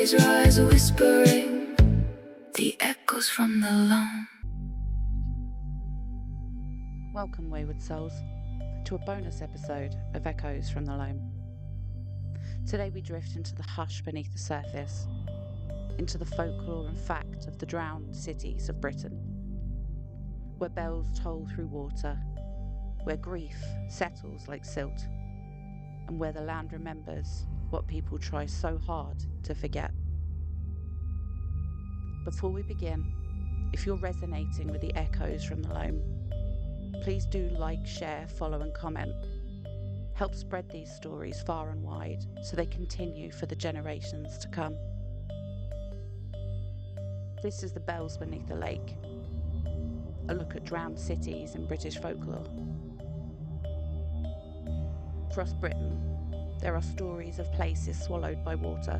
stories rise whispering, the echoes from the loam. Welcome, wayward souls, to a bonus episode of Echoes from the Loam. Today we drift into the hush beneath the surface, into the folklore and fact of the drowned cities of Britain, where bells toll through water, where grief settles like silt, and where the land remembers what people try so hard to forget. Before we begin, if you're resonating with the echoes from the loam, please do like, share, follow and comment. Help spread these stories far and wide so they continue for the generations to come. This is The Bells Beneath the Lake, a look at drowned cities in British folklore. Across Britain, there are stories of places swallowed by water,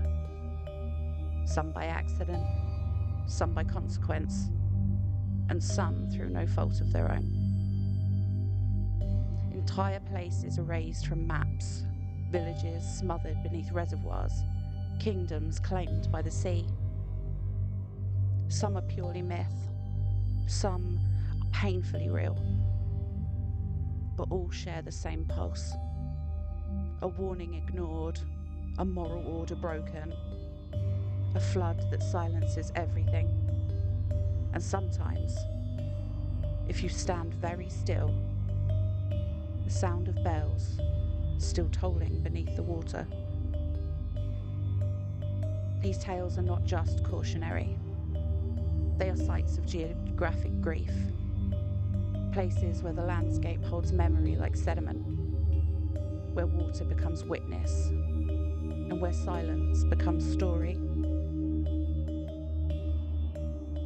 some by accident, some by consequence, and some through no fault of their own. Entire places erased from maps, villages smothered beneath reservoirs, kingdoms claimed by the sea. Some are purely myth, some are painfully real, but all share the same pulse. A warning ignored, a moral order broken, a flood that silences everything. And sometimes, if you stand very still, the sound of bells still tolling beneath the water. These tales are not just cautionary. They are sites of geographic grief, places where the landscape holds memory like sediment, where water becomes witness, and where silence becomes story.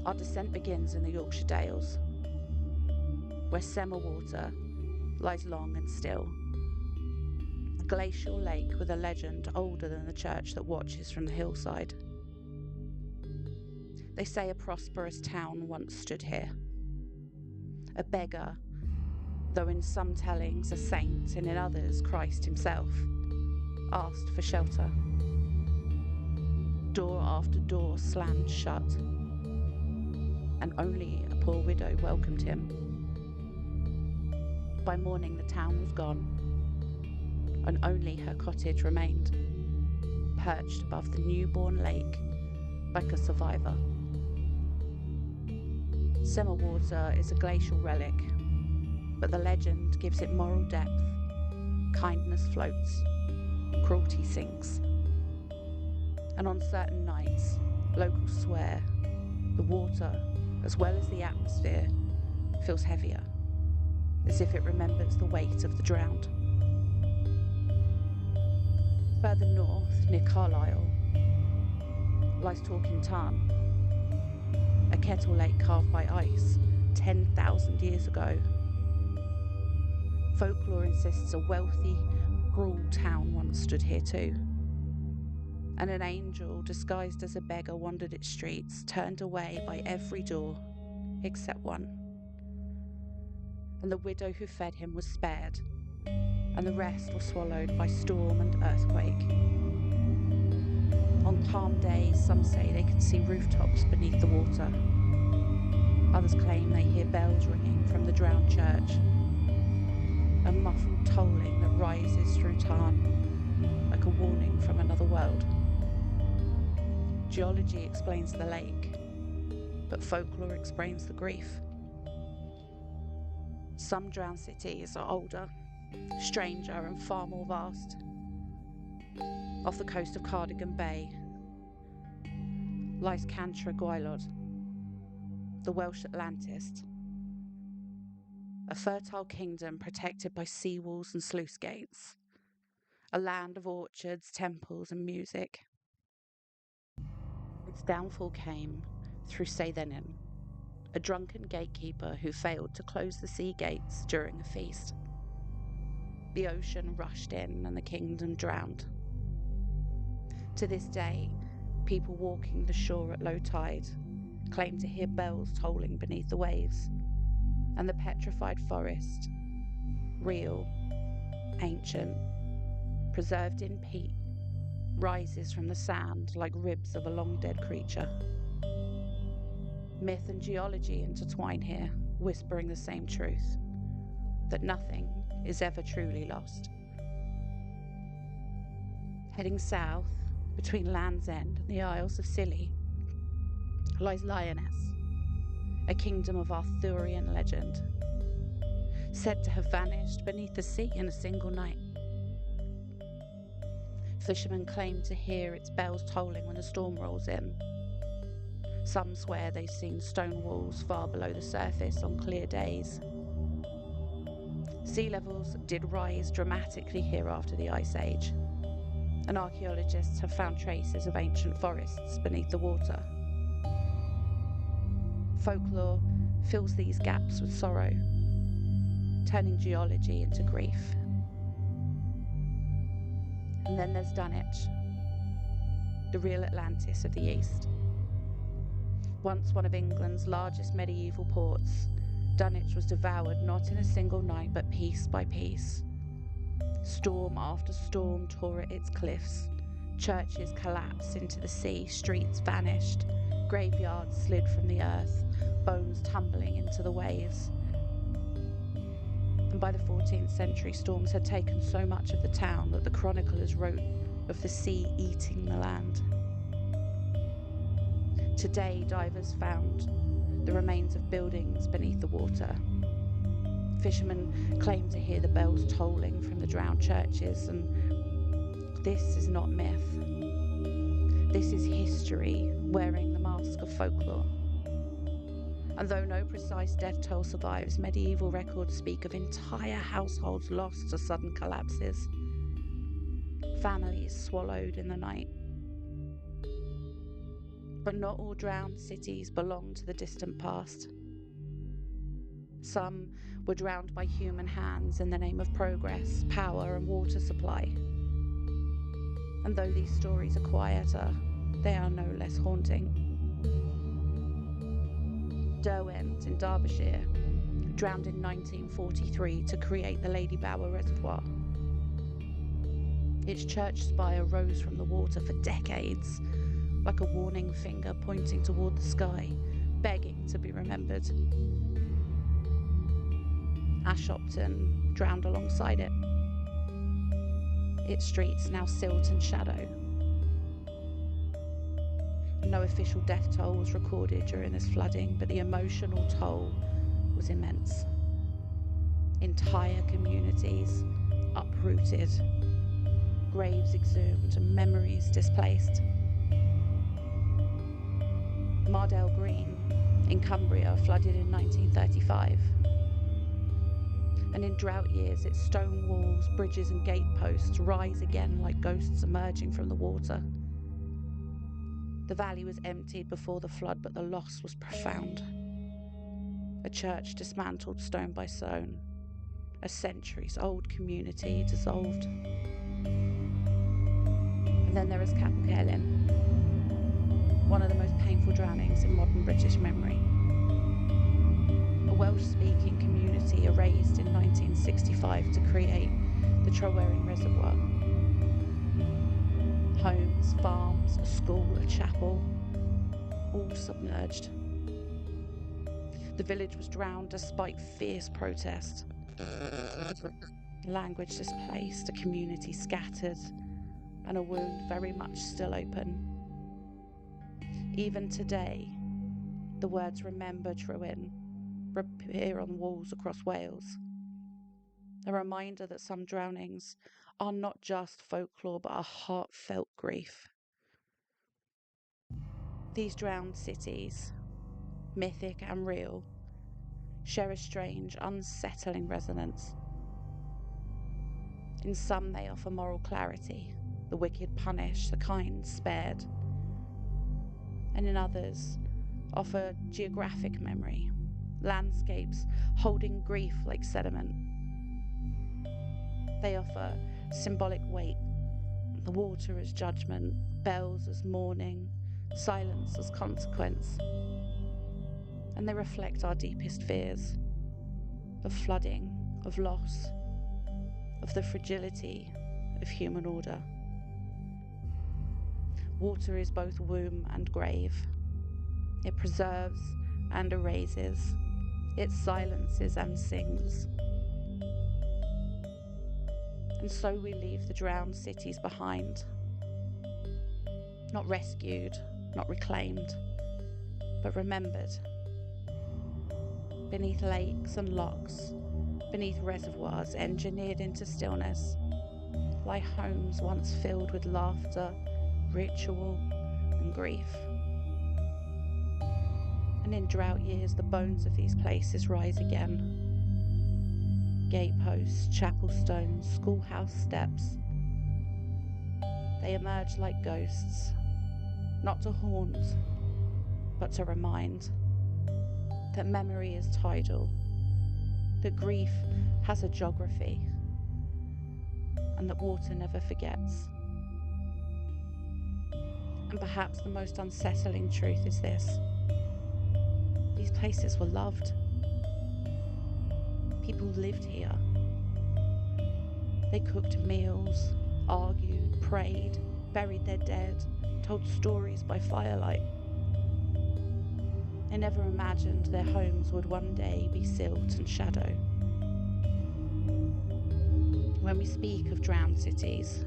Our descent begins in the Yorkshire Dales, where Semmer water lies long and still, a glacial lake with a legend older than the church that watches from the hillside. They say a prosperous town once stood here. A beggar, though in some tellings a saint and in others Christ himself, asked for shelter. Door after door slammed shut, and only a poor widow welcomed him. By morning the town was gone, and only her cottage remained, perched above the newborn lake like a survivor. Semmer water is a glacial relic, but the legend gives it moral depth. Kindness floats, cruelty sinks. And on certain nights, locals swear the water, as well as the atmosphere, feels heavier, as if it remembers the weight of the drowned. Further north, near Carlisle, lies Torquay Tarn, a kettle lake carved by ice 10,000 years ago. Folklore insists a wealthy, cruel town once stood here too, and an angel disguised as a beggar wandered its streets, turned away by every door except one. And the widow who fed him was spared, and the rest were swallowed by storm and earthquake. On calm days, some say they can see rooftops beneath the water. Others claim they hear bells ringing from the drowned church, a muffled tolling that rises through Tarn like a warning from another world. Geology explains the lake, but folklore explains the grief. Some drowned cities are older, stranger and far more vast. Off the coast of Cardigan Bay lies Cantra Gwaelod, the Welsh Atlantis, a fertile kingdom protected by seawalls and sluice gates, a land of orchards, temples and music. Its downfall came through Seiddenin, a drunken gatekeeper who failed to close the sea gates during a feast. The ocean rushed in and the kingdom drowned. To this day, people walking the shore at low tide claim to hear bells tolling beneath the waves, and the petrified forest, real, ancient, preserved in peat, rises from the sand like ribs of a long-dead creature. Myth and geology intertwine here, whispering the same truth, that nothing is ever truly lost. Heading south, between Land's End and the Isles of Scilly, lies Lyonesse, a kingdom of Arthurian legend, said to have vanished beneath the sea in a single night. Fishermen claim to hear its bells tolling when the storm rolls in. Some swear they've seen stone walls far below the surface on clear days. Sea levels did rise dramatically here after the Ice Age, and archaeologists have found traces of ancient forests beneath the water. Folklore fills these gaps with sorrow, turning geology into grief. And then there's Dunwich, the real Atlantis of the East. Once one of England's largest medieval ports, Dunwich was devoured not in a single night but piece by piece. Storm after storm tore at its cliffs. Churches collapsed into the sea, streets vanished, graveyards slid from the earth, bones tumbling into the waves. And by the 14th century, storms had taken so much of the town that the chroniclers wrote of the sea eating the land. Today, divers found the remains of buildings beneath the water. Fishermen claim to hear the bells tolling from the drowned churches, and this is not myth. This is history wearing the mask of folklore. And though no precise death toll survives, medieval records speak of entire households lost to sudden collapses, families swallowed in the night. But not all drowned cities belong to the distant past. Some were drowned by human hands in the name of progress, power, and water supply. And though these stories are quieter, they are no less haunting. Derwent in Derbyshire drowned in 1943 to create the Lady Bower Reservoir. Its church spire rose from the water for decades, like a warning finger pointing toward the sky, begging to be remembered. Ashopton drowned alongside it, its streets now silt and shadow. No official death toll was recorded during this flooding, but the emotional toll was immense. Entire communities uprooted, graves exhumed, and memories displaced. Mardale Green in Cumbria flooded in 1935. And in drought years, its stone walls, bridges and gateposts rise again like ghosts emerging from the water. The valley was emptied before the flood, but the loss was profound. A church dismantled stone by stone, a centuries-old community dissolved. And then there is Capel Celyn, one of the most painful drownings in modern British memory. A Welsh-speaking community erased in 1965 to create the Tryweryn Reservoir. Homes, farms, a school, a chapel, all submerged. The village was drowned despite fierce protest. Language displaced, a community scattered, and a wound very much still open. Even today, the words "Remember Trywyn" appear on walls across Wales. A reminder that some drownings are not just folklore but a heartfelt grief. These drowned cities, mythic and real, share a strange, unsettling resonance. In some they offer moral clarity, the wicked punished, the kind spared. And in others offer geographic memory, landscapes holding grief like sediment. They offer symbolic weight, the water as judgment, bells as mourning, silence as consequence. And they reflect our deepest fears of flooding, of loss, of the fragility of human order. Water is both womb and grave. It preserves and erases. It silences and sings. And so we leave the drowned cities behind. Not rescued, not reclaimed, but remembered. Beneath lakes and locks, beneath reservoirs engineered into stillness, lie homes once filled with laughter, ritual, and grief. And in drought years, the bones of these places rise again. Gateposts, chapel stones, schoolhouse steps. They emerge like ghosts, not to haunt, but to remind that memory is tidal, that grief has a geography, and that water never forgets. And perhaps the most unsettling truth is this: these places were loved. People lived here. They cooked meals, argued, prayed, buried their dead, told stories by firelight. They never imagined their homes would one day be silt and shadow. When we speak of drowned cities,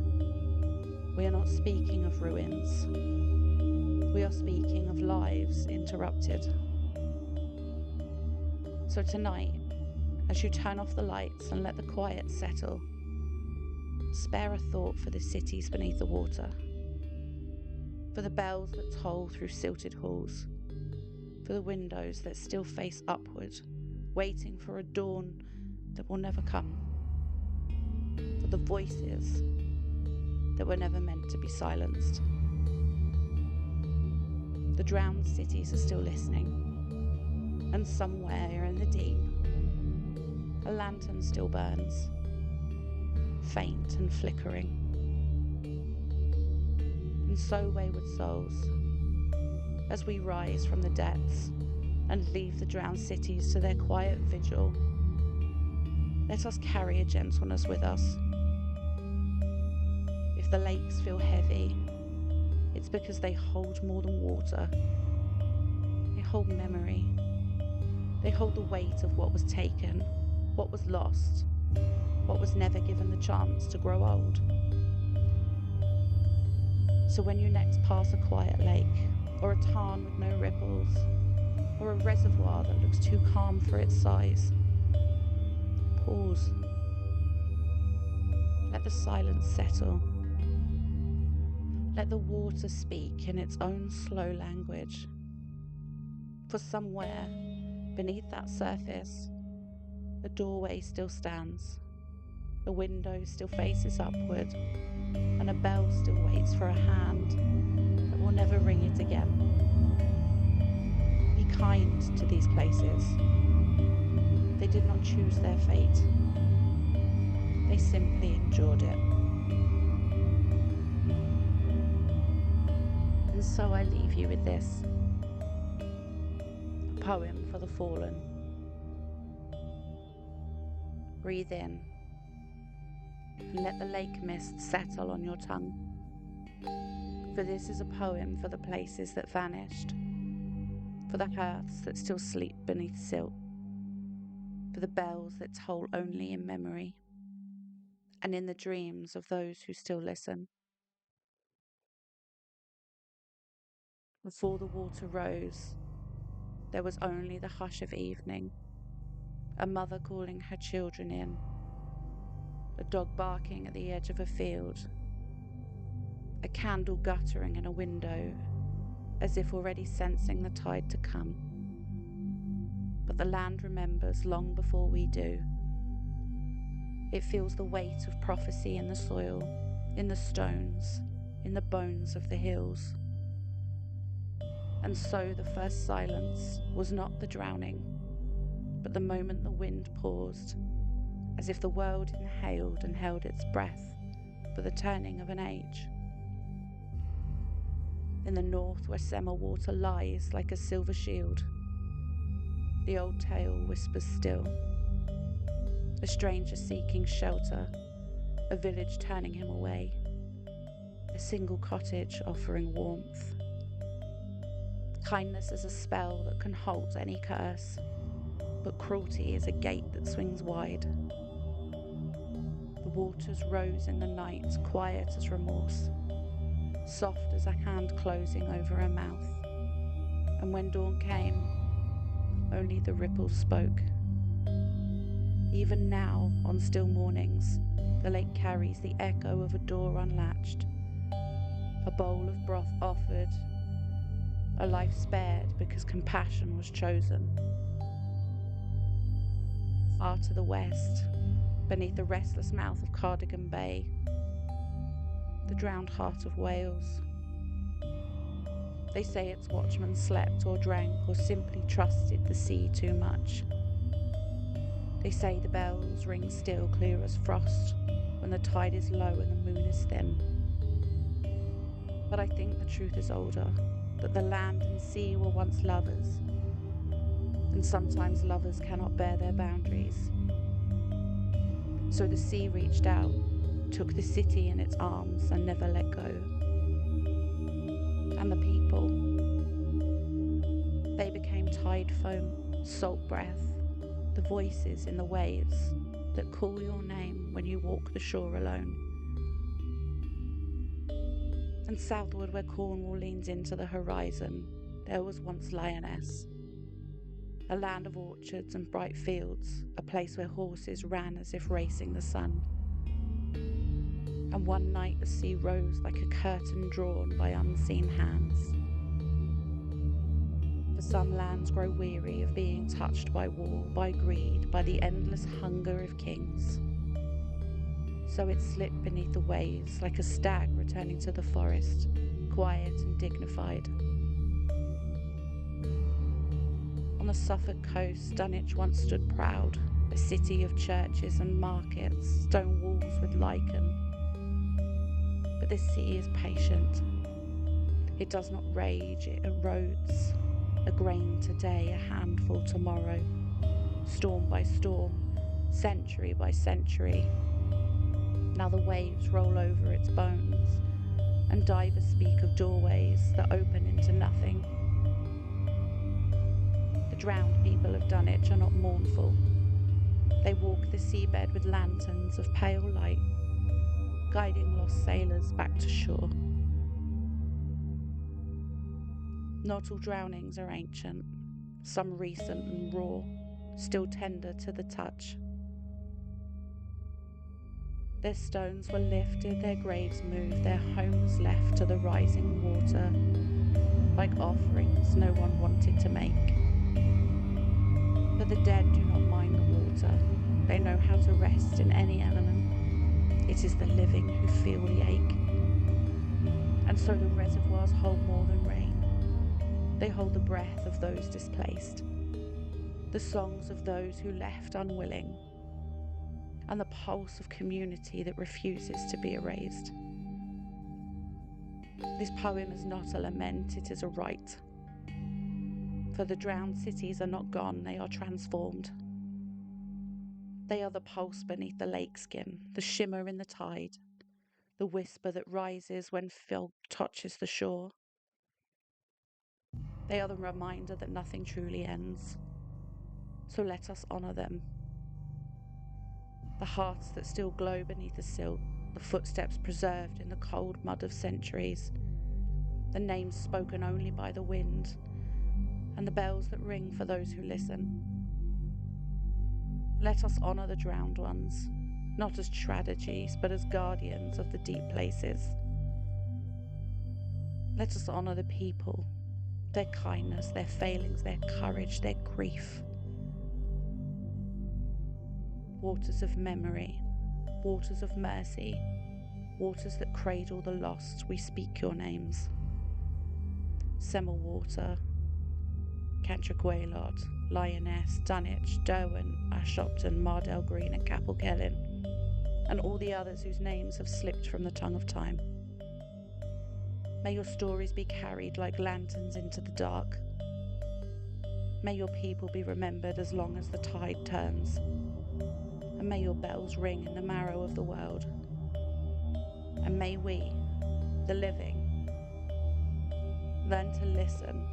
we are not speaking of ruins. We are speaking of lives interrupted. So tonight, as you turn off the lights and let the quiet settle, spare a thought for the cities beneath the water, for the bells that toll through silted halls, for the windows that still face upward, waiting for a dawn that will never come, for the voices that were never meant to be silenced. The drowned cities are still listening, and somewhere in the deep, a lantern still burns, faint and flickering. And so, wayward souls, as we rise from the depths and leave the drowned cities to their quiet vigil, let us carry a gentleness with us. If the lakes feel heavy, it's because they hold more than water. They hold memory. They hold the weight of what was taken, what was lost, what was never given the chance to grow old. So when you next pass a quiet lake, or a tarn with no ripples, or a reservoir that looks too calm for its size, pause. Let the silence settle. Let the water speak in its own slow language. For somewhere beneath that surface, a doorway still stands, a window still faces upward, and a bell still waits for a hand that will never ring it again. Be kind to these places. They did not choose their fate. They simply endured it. And so I leave you with this, a poem for the fallen. Breathe in, and let the lake mist settle on your tongue. For this is a poem for the places that vanished, for the hearths that still sleep beneath silt, for the bells that toll only in memory, and in the dreams of those who still listen. Before the water rose, there was only the hush of evening, a mother calling her children in, a dog barking at the edge of a field, a candle guttering in a window, as if already sensing the tide to come. But the land remembers long before we do. It feels the weight of prophecy in the soil, in the stones, in the bones of the hills. And so the first silence was not the drowning, but the moment the wind paused, as if the world inhaled and held its breath for the turning of an age. In the north, where summer water lies like a silver shield, the old tale whispers still. A stranger seeking shelter, a village turning him away. a single cottage offering warmth. Kindness is a spell that can halt any curse, but cruelty is a gate that swings wide. The waters rose in the night, quiet as remorse, soft as a hand closing over a mouth. And when dawn came, only the ripples spoke. Even now, on still mornings, the lake carries the echo of a door unlatched, a bowl of broth offered, a life spared because compassion was chosen. Far to the west, beneath the restless mouth of Cardigan Bay, the drowned heart of Wales. They say its watchmen slept or drank or simply trusted the sea too much. They say the bells ring still clear as frost when the tide is low and the moon is thin. But I think the truth is older, that the land and sea were once lovers, and sometimes lovers cannot bear their boundaries. So the sea reached out, took the city in its arms and never let go. And the people, they became tide foam, salt breath, the voices in the waves that call your name when you walk the shore alone. And southward where Cornwall leans into the horizon, there was once Lyoness, a land of orchards and bright fields, a place where horses ran as if racing the sun. And one night the sea rose like a curtain drawn by unseen hands. For some lands grow weary of being touched by war, by greed, by the endless hunger of kings. So it slipped beneath the waves like a stag returning to the forest, quiet and dignified. On the Suffolk coast, Dunwich once stood proud, a city of churches and markets, stone walls with lichen. But the sea is patient. It does not rage, it erodes. A grain today, a handful tomorrow, storm by storm, century by century. Now the waves roll over its bones, and divers speak of doorways that open into nothing. The drowned people of Dunwich are not mournful. They walk the seabed with lanterns of pale light, guiding lost sailors back to shore. Not all drownings are ancient, some recent and raw, still tender to the touch. Their stones were lifted, their graves moved, their homes left to the rising water, like offerings no one wanted to make. But the dead do not mind the water, they know how to rest in any element. It is the living who feel the ache. And so the reservoirs hold more than rain. They hold the breath of those displaced, the songs of those who left unwilling, and the pulse of community that refuses to be erased. This poem is not a lament, it is a rite. For the drowned cities are not gone, they are transformed. They are the pulse beneath the lake skin, the shimmer in the tide, the whisper that rises when fog touches the shore. They are the reminder that nothing truly ends. So let us honour them. The hearts that still glow beneath the silt, the footsteps preserved in the cold mud of centuries, the names spoken only by the wind, and the bells that ring for those who listen. Let us honour the drowned ones, not as tragedies, but as guardians of the deep places. Let us honour the people, their kindness, their failings, their courage, their grief. Waters of memory, waters of mercy, waters that cradle the lost, we speak your names. Semmel Water, Cantrip Gwaelod, Lyoness, Dunwich, Derwent, Ashopton, Mardell Green and Capel-Celyn, and all the others whose names have slipped from the tongue of time. May your stories be carried like lanterns into the dark. May your people be remembered as long as the tide turns. And may your bells ring in the marrow of the world. And may we, the living. Learn to listen